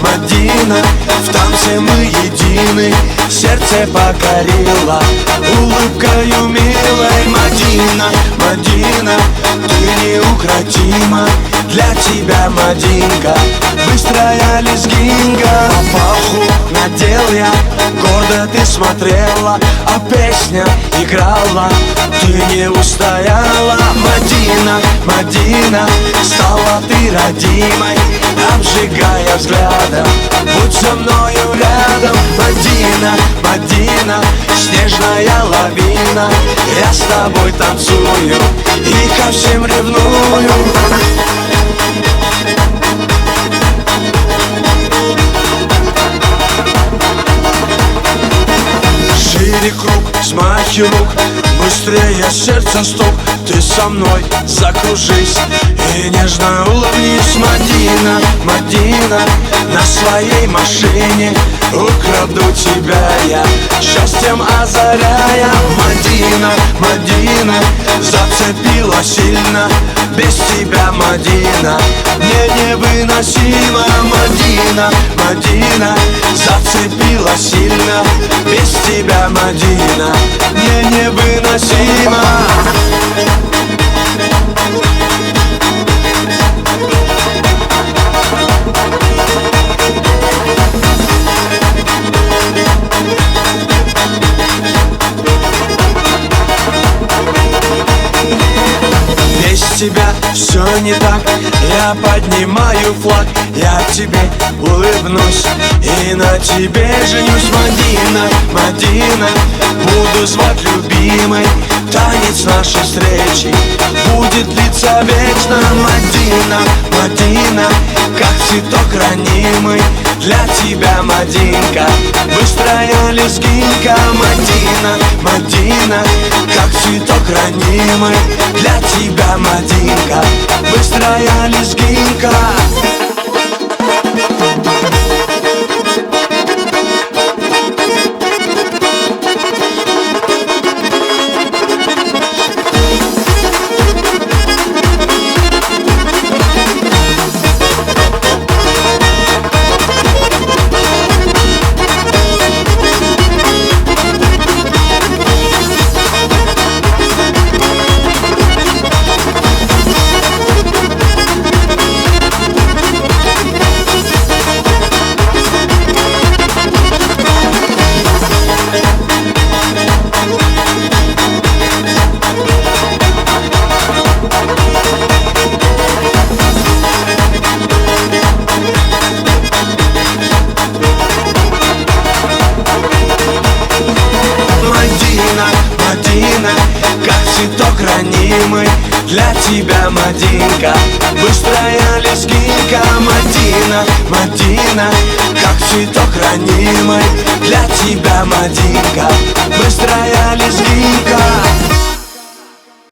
Мадина, в танце мы едины, сердце покорила улыбкою милой. Мадина, Мадина, ты неукротима, для тебя, Мадинка, быстрая лезгинка. Папаху надел я, гордо ты смотрела, а песня играла, ты не устояла. Мадина, Мадина, стала ты родимой, обжигая взглядом, будь со мною рядом. Мадина, Мадина, снежная лавина, я с тобой танцую и ко всем ревную. Шире круг, взмахи рук, быстрее сердце стук, ты со мной закружись и нежно улыбнись. Мадина, Мадина, на своей машине украду тебя я, счастьем озаряя. Мадина, Мадина, зацепила сильно, без тебя, Мадина, мне невыносимо. Мадина, Мадина, зацепила сильно, без тебя, Мадина, мне невыносимо. Без тебя все не так, я поднимаю флаг, я тебе улыбнусь и на тебе женюсь. Мадина, Мадина, буду звать любимой, танец нашей встречи будет длиться вечно. Мадина, Мадина, как цветок ранимый, для тебя, Мадинка, быстрая лезгинка. Мадина, Мадина, как цветок ранимый, для тебя, Мадинка, быстрая лезгинка. Мадина, как цветок ранимый, для тебя, Мадинка, быстрая лезгинка. Мадина, Мадина, как цветок ранимый, для тебя, Мадинка, быстрая лезгинка.